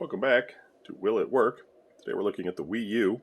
Welcome back to Will It Work? Today we're looking at the Wii U.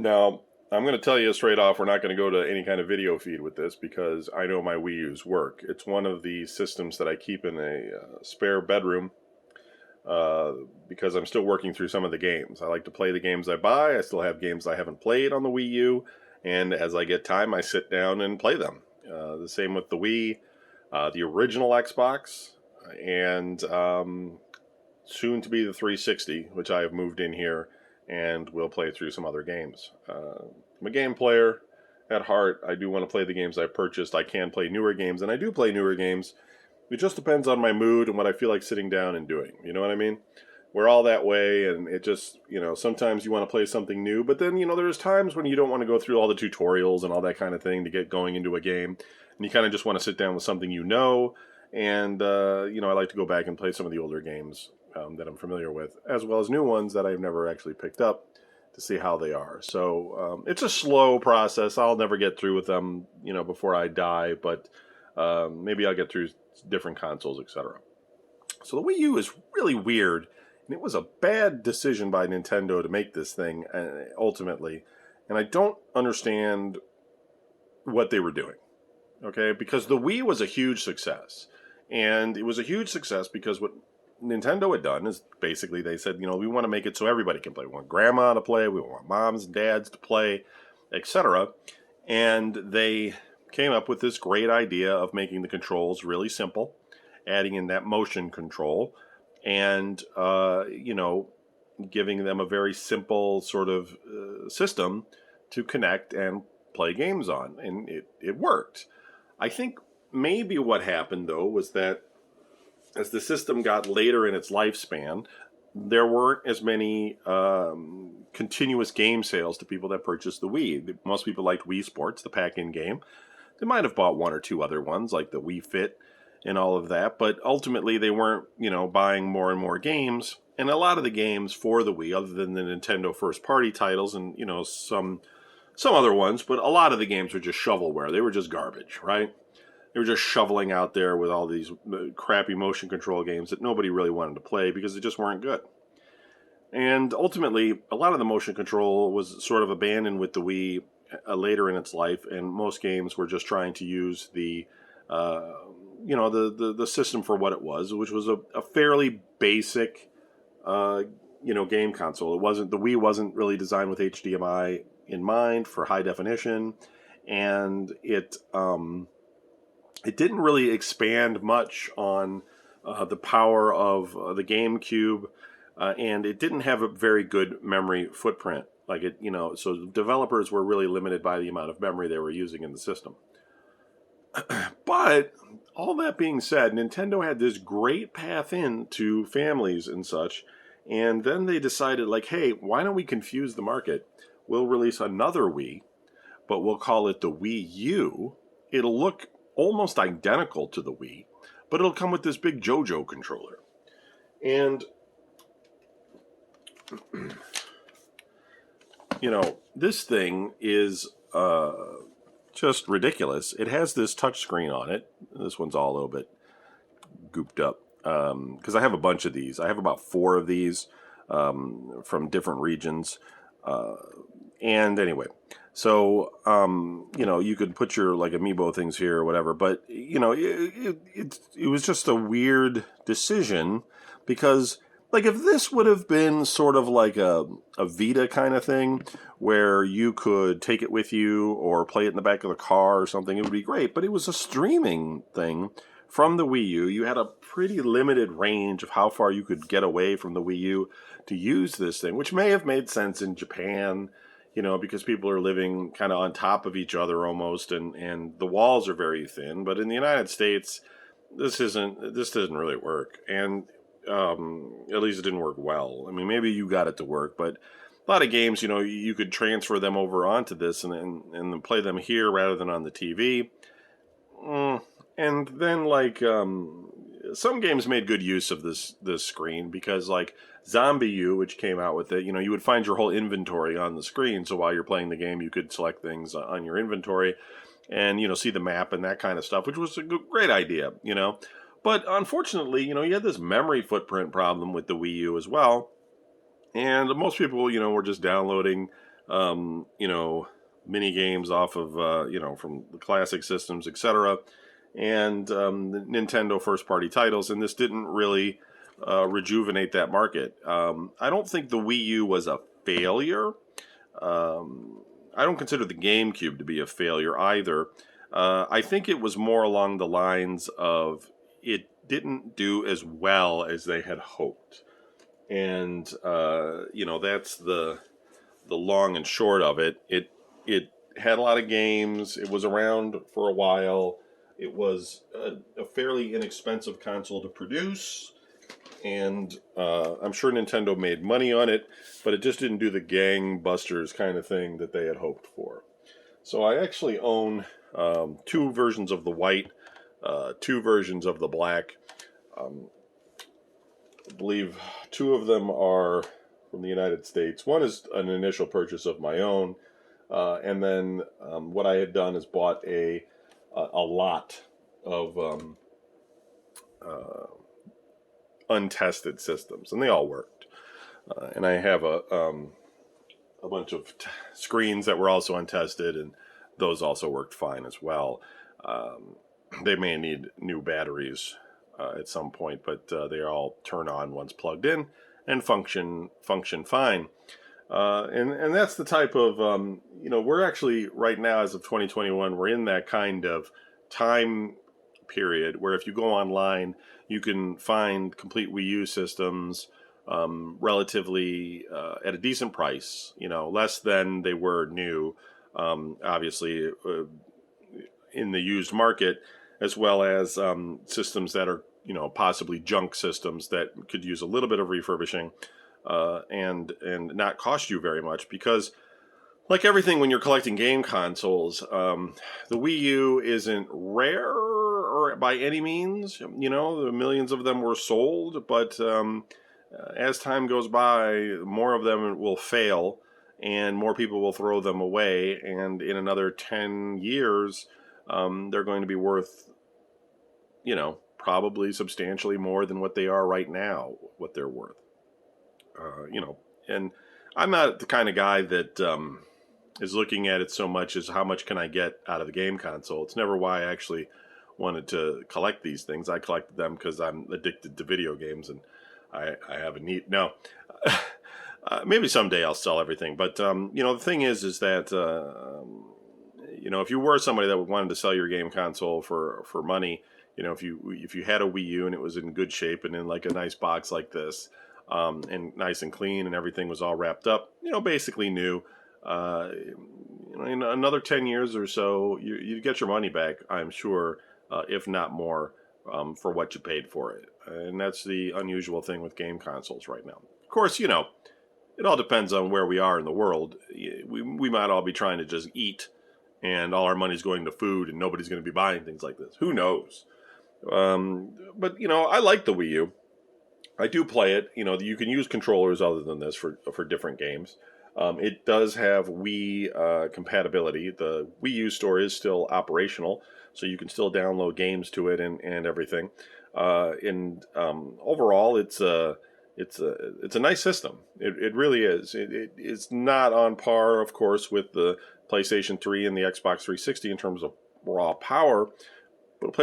Now, I'm going to tell you straight off, we're not going to go to any kind of video feed with this because I know my Wii U's work. It's one of the systems that I keep in a spare bedroom because I'm still working through some of the games. I like to play the games I buy. I still have games I haven't played on the Wii U, and as I get time, I sit down and play them. The same with the Wii, the original Xbox, and soon to be the 360, which I have moved in here, and we'll play through some other games. I'm a game player at heart. I do want to play the games I purchased. I can play newer games, and I do play newer games. It just depends on my mood and what I feel like sitting down and doing. You know what I mean? We're all that way, and it just, sometimes you want to play something new, but then, there's times when you don't want to go through all the tutorials and all that kind of thing to get going into a game, and you kind of just want to sit down with something and, I like to go back and play some of the older games that I'm familiar with, as well as new ones that I've never actually picked up to see how they are. So it's a slow process. I'll never get through with them, before I die, but maybe I'll get through different consoles, etc. So the Wii U is really weird, and it was a bad decision by Nintendo to make this thing ultimately, and I don't understand what they were doing, okay? Because the Wii was a huge success, and it was a huge success because what Nintendo had done is basically they said, we want to make it so everybody can play. We want grandma to play, we want moms and dads to play, etc. And they came up with this great idea of making the controls really simple, adding in that motion control, and, giving them a very simple sort of system to connect and play games on. And it worked. I think maybe what happened, though, was that as the system got later in its lifespan, there weren't as many continuous game sales to people that purchased the Wii. Most people liked Wii Sports, the pack-in game. They might have bought one or two other ones, like the Wii Fit and all of that, but ultimately they weren't, buying more and more games. And a lot of the games for the Wii, other than the Nintendo first-party titles and, some other ones, but a lot of the games were just shovelware. They were just garbage, right? They were just shoveling out there with all these crappy motion control games that nobody really wanted to play because they just weren't good. And ultimately, a lot of the motion control was sort of abandoned with the Wii later in its life, and most games were just trying to use the system for what it was, which was a fairly basic game console. The Wii wasn't really designed with HDMI in mind for high definition, and it didn't really expand much on the power of the GameCube, and it didn't have a very good memory footprint. So developers were really limited by the amount of memory they were using in the system. But all that being said, Nintendo had this great path into families and such, and then they decided, hey, why don't we confuse the market? We'll release another Wii, but we'll call it the Wii U. It'll look almost identical to the Wii, but it'll come with this big JoJo controller. And, this thing is just ridiculous. It has this touchscreen on it. This one's all a little bit gooped up because I have a bunch of these. I have about 4 of these from different regions. And anyway, so, you could put your, amiibo things here or whatever, but, it was just a weird decision because, if this would have been sort of like a Vita kind of thing where you could take it with you or play it in the back of the car or something, it would be great, but it was a streaming thing from the Wii U. You had a pretty limited range of how far you could get away from the Wii U to use this thing, which may have made sense in Japan, because people are living kind of on top of each other almost, and the walls are very thin. But in the United States, this doesn't really work, and at least it didn't work well. I mean, maybe you got it to work, but a lot of games, you could transfer them over onto this and then play them here rather than on the TV. And then, some games made good use of this screen because, Zombie U, which came out with it, you would find your whole inventory on the screen. So while you're playing the game, you could select things on your inventory and, see the map and that kind of stuff, which was a great idea, But unfortunately, you had this memory footprint problem with the Wii U as well. And most people, were just downloading, mini games off of, from the classic systems, etc. And the Nintendo first party titles. And this didn't really rejuvenate that market. I don't think the Wii U was a failure. I don't consider the GameCube to be a failure either. I think it was more along the lines of it didn't do as well as they had hoped. And that's the long and short of it. It had a lot of games. It was around for a while. It was a fairly inexpensive console to produce, and I'm sure Nintendo made money on it, but it just didn't do the gangbusters kind of thing that they had hoped for. So I actually own 2 versions of the white, 2 versions of the black. I believe 2 of them are from the United States. One is an initial purchase of my own, and then what I had done is bought a lot of untested systems, and they all worked. And I have a bunch of screens that were also untested, and those also worked fine as well. They may need new batteries at some point, but they all turn on once plugged in and function fine. And that's the type of we're actually right now, as of 2021, we're in that kind of time period where if you go online, you can find complete Wii U systems relatively at a decent price. Less than they were new. Obviously, in the used market, as well as systems that are possibly junk systems that could use a little bit of refurbishing and not cost you very much, because like everything when you're collecting game consoles, the Wii U isn't rare or by any means. The millions of them were sold, but as time goes by, more of them will fail and more people will throw them away, and in another 10 years they're going to be worth probably substantially more than what they are right now, what they're worth. And I'm not the kind of guy that is looking at it so much as how much can I get out of the game console. It's never why I actually wanted to collect these things. I collected them because I'm addicted to video games, and I have a need. No, maybe someday I'll sell everything. But, the thing is that, if you were somebody that wanted to sell your game console for money, if you had a Wii U and it was in good shape and in like a nice box like this, and nice and clean and everything was all wrapped up, basically new, in another 10 years or so, you get your money back, I'm sure, if not more, for what you paid for it. And that's the unusual thing with game consoles right now. Of course, it all depends on where we are in the world. We might all be trying to just eat, and all our money's going to food, and nobody's going to be buying things like this. Who knows? But, I like the Wii U. I do play it. You can use controllers other than this for different games. It does have Wii compatibility. The Wii U store is still operational, so you can still download games to it and everything. Overall, it's a nice system. It really is. It's not on par, of course, with the PlayStation 3 and the Xbox 360 in terms of raw power, but it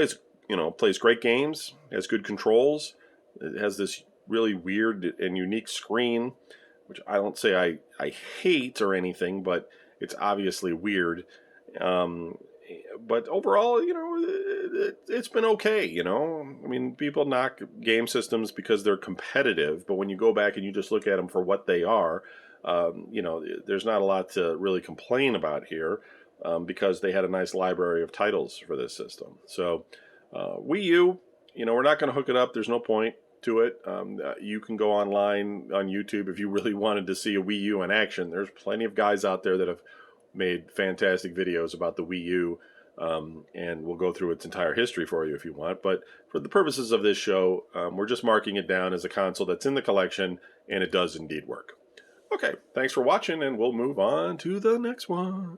plays great games, has good controls. It has this really weird and unique screen, which I don't say I hate or anything, but it's obviously weird. But overall, it's been okay, I mean, people knock game systems because they're competitive, but when you go back and you just look at them for what they are, there's not a lot to really complain about here, because they had a nice library of titles for this system. So, Wii U, we're not going to hook it up. There's no point to it. You can go online on YouTube if you really wanted to see a Wii U in action. There's plenty of guys out there that have made fantastic videos about the Wii U, and we'll go through its entire history for you if you want. But for the purposes of this show, we're just marking it down as a console that's in the collection, and it does indeed work. Okay, thanks for watching, and we'll move on to the next one.